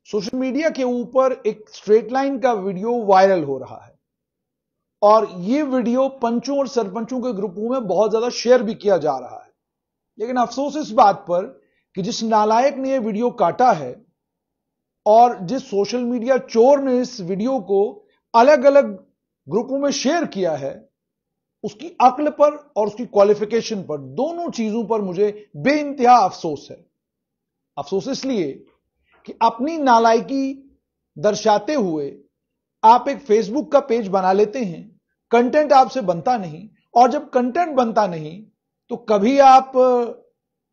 Social media के ऊपर एक स्ट्रेट लाइन का वीडियो वायरल हो रहा है और यह वीडियो पंचों और सरपंचों के ग्रुपों में बहुत ज्यादा शेयर भी किया जा रहा है। लेकिन अफसोस इस बात पर कि जिस नालायक ने यह वीडियो काटा है और जिस सोशल मीडिया चोर ने इस वीडियो को अलग अलग ग्रुपों में शेयर किया है, उसकी अक्ल पर और उसकी क्वालिफिकेशन पर, दोनों चीजों पर मुझे बेइंतहा अफसोस है। अफसोस इसलिए कि अपनी नालायकी दर्शाते हुए आप एक फेसबुक का पेज बना लेते हैं, कंटेंट आपसे बनता नहीं, और जब कंटेंट बनता नहीं तो कभी आप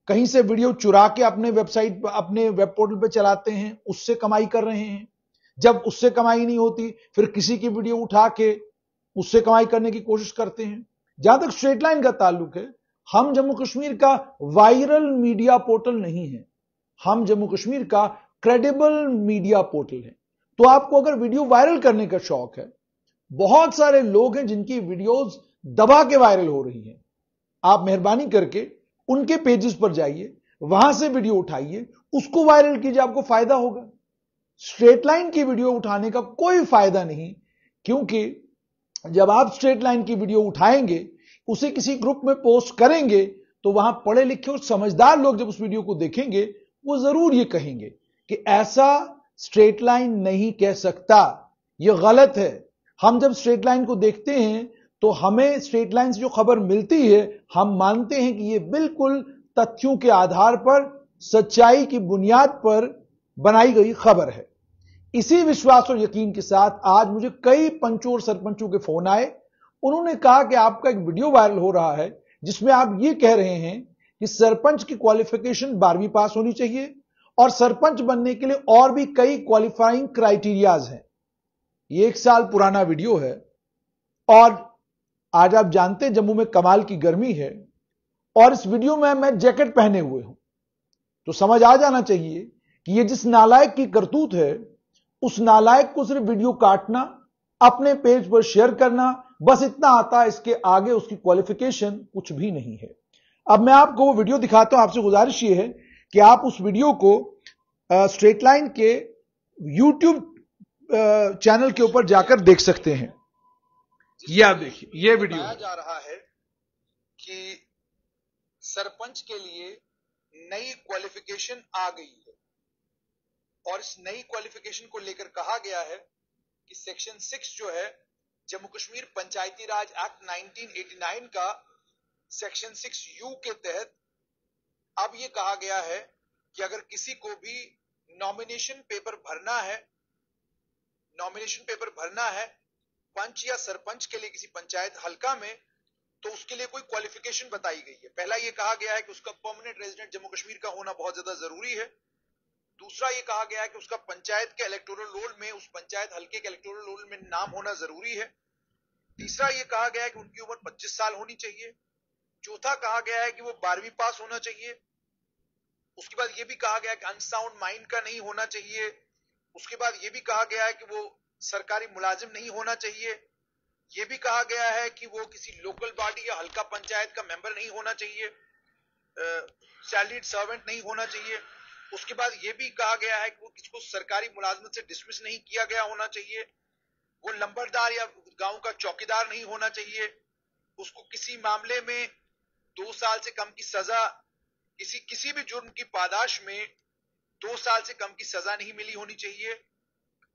कहीं से वीडियो चुरा के अपने वेबसाइट पर, अपने वेब पोर्टल पर चलाते हैं, उससे कमाई कर रहे हैं। जब उससे कमाई नहीं होती फिर किसी की वीडियो उठा के उससे कमाई करने की कोशिश करते हैं। जहां तक स्ट्रेट लाइन का ताल्लुक है, हम जम्मू कश्मीर का वायरल मीडिया पोर्टल नहीं है, हम जम्मू कश्मीर का क्रेडिबल मीडिया पोर्टल है। तो आपको अगर वीडियो वायरल करने का शौक है, बहुत सारे लोग हैं जिनकी वीडियोस दबा के वायरल हो रही हैं, आप मेहरबानी करके उनके पेजेस पर जाइए, वहां से वीडियो उठाइए, उसको वायरल कीजिए, आपको फायदा होगा। स्ट्रेट लाइन की वीडियो उठाने का कोई फायदा नहीं, क्योंकि जब आप स्ट्रेट लाइन की वीडियो उठाएंगे, उसे किसी ग्रुप में पोस्ट करेंगे, तो वहां पढ़े लिखे और समझदार लोग जब उस वीडियो को देखेंगे, वो जरूर ये कहेंगे कि ऐसा स्ट्रेट लाइन नहीं कह सकता, यह गलत है। हम जब स्ट्रेट लाइन को देखते हैं तो हमें स्ट्रेट लाइन से जो खबर मिलती है, हम मानते हैं कि यह बिल्कुल तथ्यों के आधार पर, सच्चाई की बुनियाद पर बनाई गई खबर है। इसी विश्वास और यकीन के साथ आज मुझे कई पंचों और सरपंचों के फोन आए। उन्होंने कहा कि आपका एक वीडियो वायरल हो रहा है जिसमें आप ये कह रहे हैं कि सरपंच की क्वालिफिकेशन 12वीं पास होनी चाहिए और सरपंच बनने के लिए और भी कई क्वालिफाइंग क्राइटेरियाज हैं। ये 1 साल पुराना वीडियो है और आज आप जानते हैं जम्मू में कमाल की गर्मी है और इस वीडियो में मैं जैकेट पहने हुए हूं, तो समझ आ जाना चाहिए कि ये जिस नालायक की करतूत है, उस नालायक को सिर्फ वीडियो काटना, अपने पेज पर शेयर करना, बस इतना आता है। इसके आगे उसकी क्वालिफिकेशन कुछ भी नहीं है। अब मैं आपको वो वीडियो दिखाता हूं। आपसे गुजारिश ये है कि आप उस वीडियो को स्ट्रेट लाइन के यूट्यूब चैनल के ऊपर जाकर देख सकते हैं। ये आप देखिए, ये वीडियो बताया जा रहा है कि सरपंच के लिए नई क्वालिफिकेशन आ गई है और इस नई क्वालिफिकेशन को लेकर कहा गया है कि सेक्शन 6 जो है जम्मू कश्मीर पंचायती राज एक्ट 1989 का सेक्शन 6U के तहत अब यह कहा गया है कि अगर किसी को भी नॉमिनेशन पेपर भरना है पंच या सरपंच के लिए किसी पंचायत हल्का में, तो उसके लिए कोई क्वालिफिकेशन बताई गई है। पहला यह कहा गया है कि उसका परमानेंट रेजिडेंट जम्मू कश्मीर का होना बहुत ज्यादा जरूरी है। दूसरा यह कहा गया है कि उसका पंचायत के इलेक्टोरल रोल में, उस पंचायत हल्के के इलेक्टोरल रोल में नाम होना जरूरी है। तीसरा यह कहा गया है कि उनकी उम्र 25 साल होनी चाहिए। चौथा कहा गया है कि वो 12वीं पास होना चाहिए। उसके बाद यह भी कहा गया है कि अनसाउंड माइंड का नहीं होना चाहिए। उसके बाद यह भी कहा गया है कि वो सरकारी मुलाजिम नहीं होना चाहिए। यह भी कहा गया है कि वो किसी लोकल बॉडी या हल्का पंचायत का मेंबर नहीं होना चाहिए, सैलरीड सर्वेंट नहीं होना चाहिए। उसके बाद यह भी कहा गया है कि वो किसको सरकारी मुलाजमत से डिसमिस नहीं किया गया होना चाहिए, वो लंबरदार या गांव का चौकीदार नहीं होना चाहिए, उसको किसी मामले में 2 साल से कम की सजा, किसी भी जुर्म की पादाश में 2 साल से कम की सजा नहीं मिली होनी चाहिए।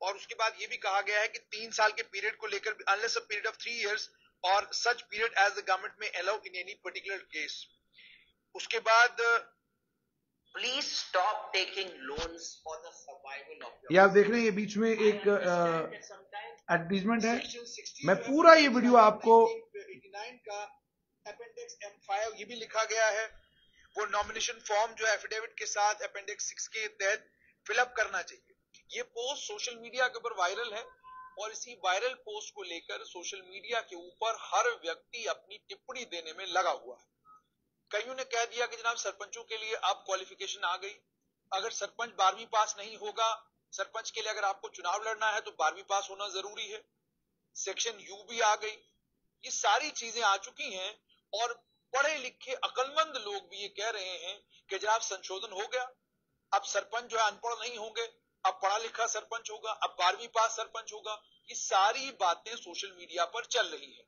और उसके बाद यह भी कहा गया है कि 3 साल के पीरियड को लेकर unless a period of 3 years और such period as the government में allow in any particular case. उसके बाद please stop taking loans for the survival of your. आप देख रहे हैं ये बीच में एक एडवर्टाइजमेंट है। मैं पूरा ये वीडियो आपको 89 का अपेंडिक्स M5 ये भी लिखा गया है, वो नॉमिनेशन फॉर्म जो एफिडेविट के साथ अपेंडिक्स 6 के तहत फिलअप करना चाहिए। ये पोस्ट सोशल मीडिया के ऊपर वायरल है और इसी वायरल पोस्ट को लेकर सोशल मीडिया के ऊपर हर व्यक्ति अपनी टिप्पणी देने में लगा हुआ है। कईयों ने कह दिया कि जनाब सरपंचों के लिए अब क्वालिफिकेशन आ गई, अगर सरपंच 12वीं पास नहीं होगा, सरपंच के लिए अगर आपको चुनाव लड़ना है तो 12वीं पास होना जरूरी है। सेक्शन U भी आ गई। ये सारी चीजें आ चुकी हैं और पढ़े लिखे अक्लमंद लोग भी ये कह रहे हैं कि जनाब संशोधन हो गया, अब सरपंच जो है अनपढ़ नहीं होंगे, अब पढ़ा लिखा सरपंच होगा, अब 12वीं पास सरपंच होगा। ये सारी बातें सोशल मीडिया पर चल रही है।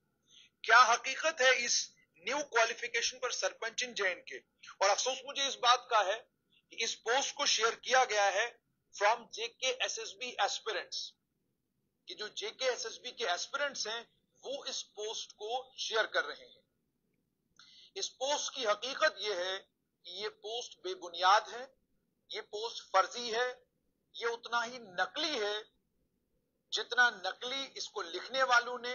क्या हकीकत है इस न्यू क्वालिफिकेशन पर सरपंच इन J&K? और अफसोस मुझे इस बात का है कि इस पोस्ट को शेयर किया गया है फ्रॉम JKSSB एस्पिरेंट्स, कि जो JKSSB के एस्पिरेंट्स हैं वो इस पोस्ट को शेयर कर रहे हैं। इस पोस्ट की हकीकत यह है कि ये पोस्ट बेबुनियाद है, ये पोस्ट फर्जी है, ये उतना ही नकली है जितना नकली इसको लिखने वालों ने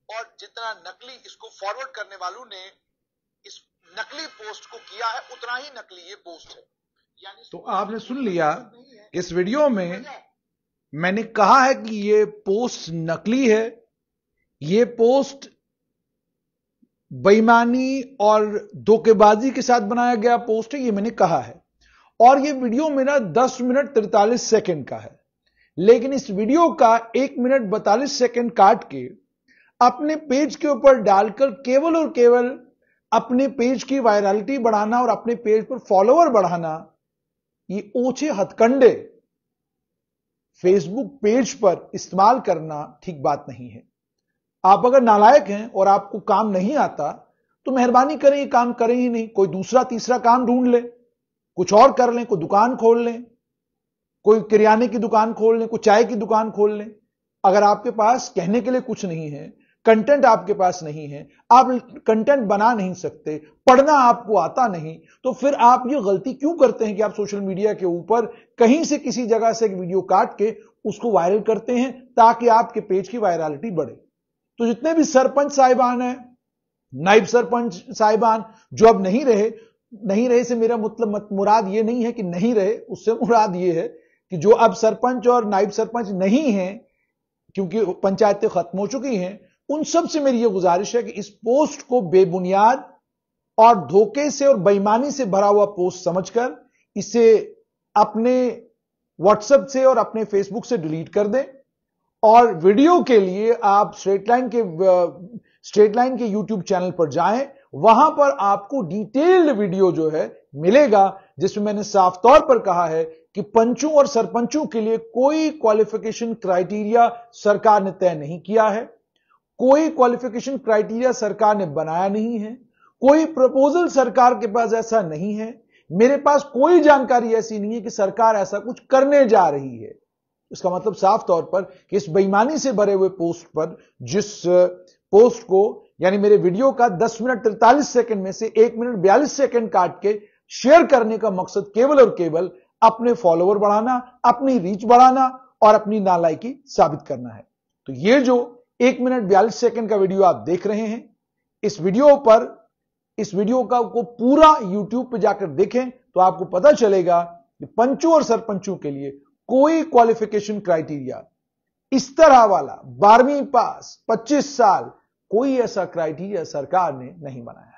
और जितना नकली इसको फॉरवर्ड करने वालों ने इस नकली पोस्ट को किया है, उतना ही नकली ये पोस्ट है। यानी तो आपने सुन लिया, इस वीडियो में मैंने कहा है कि ये पोस्ट नकली है, ये पोस्ट बेईमानी और धोखेबाजी के साथ बनाया गया पोस्ट है, ये मैंने कहा है। और ये वीडियो मेरा 10 मिनट 43 सेकंड का है, लेकिन इस वीडियो का 1 मिनट 42 सेकंड काट के अपने पेज के ऊपर डालकर केवल और केवल अपने पेज की वायरलिटी बढ़ाना और अपने पेज पर फॉलोअर बढ़ाना, ये ओछे हथकंडे फेसबुक पेज पर इस्तेमाल करना ठीक बात नहीं है। आप अगर नालायक हैं और आपको काम नहीं आता तो मेहरबानी करें ये काम करें ही नहीं, कोई दूसरा तीसरा काम ढूंढ लें, कुछ और कर लें, कोई दुकान खोल लें, कोई किराने की दुकान खोल लें, कोई चाय की दुकान खोल लें। अगर आपके पास कहने के लिए कुछ नहीं है, कंटेंट आपके पास नहीं है, आप कंटेंट बना नहीं सकते, पढ़ना आपको आता नहीं, तो फिर आप ये गलती क्यों करते हैं कि आप सोशल मीडिया के ऊपर कहीं से किसी जगह से एक वीडियो काट के उसको वायरल करते हैं ताकि आपके पेज की वायरलिटी बढ़े। तो जितने भी सरपंच साहिबान हैं, नायब सरपंच साहिबान जो अब नहीं रहे से मेरा मतलब मुराद ये नहीं है कि नहीं रहे, उससे मुराद ये है कि जो अब सरपंच और नायब सरपंच नहीं हैं क्योंकि पंचायतें खत्म हो चुकी हैं, उन सब से मेरी यह गुजारिश है कि इस पोस्ट को बेबुनियाद और धोखे से और बेईमानी से भरा हुआ पोस्ट समझकर इसे अपने व्हाट्सएप से और अपने फेसबुक से डिलीट कर दें। और वीडियो के लिए आप स्ट्रेट लाइन के यूट्यूब चैनल पर जाएं, वहां पर आपको डिटेल्ड वीडियो जो है मिलेगा, जिसमें मैंने साफ तौर पर कहा है कि पंचों और सरपंचों के लिए कोई क्वालिफिकेशन क्राइटेरिया सरकार ने तय नहीं किया है, कोई क्वालिफिकेशन क्राइटेरिया सरकार ने बनाया नहीं है, कोई प्रपोजल सरकार के पास ऐसा नहीं है, मेरे पास कोई जानकारी ऐसी नहीं है कि सरकार ऐसा कुछ करने जा रही है। इसका मतलब साफ तौर पर कि इस बेईमानी से भरे हुए पोस्ट पर, जिस पोस्ट को यानी मेरे वीडियो का 10 मिनट 43 सेकंड में से 1 मिनट 42 सेकंड काट के शेयर करने का मकसद केवल और केवल अपने फॉलोअर बढ़ाना, अपनी रीच बढ़ाना और अपनी नालायकी साबित करना है। तो ये जो 1 मिनट 42 सेकंड का वीडियो आप देख रहे हैं, इस वीडियो को पूरा यूट्यूब पे जाकर देखें तो आपको पता चलेगा कि पंचों और सरपंचों के लिए कोई क्वालिफिकेशन क्राइटेरिया इस तरह वाला 12वीं पास 25 साल, कोई ऐसा क्राइटेरिया सरकार ने नहीं बनाया।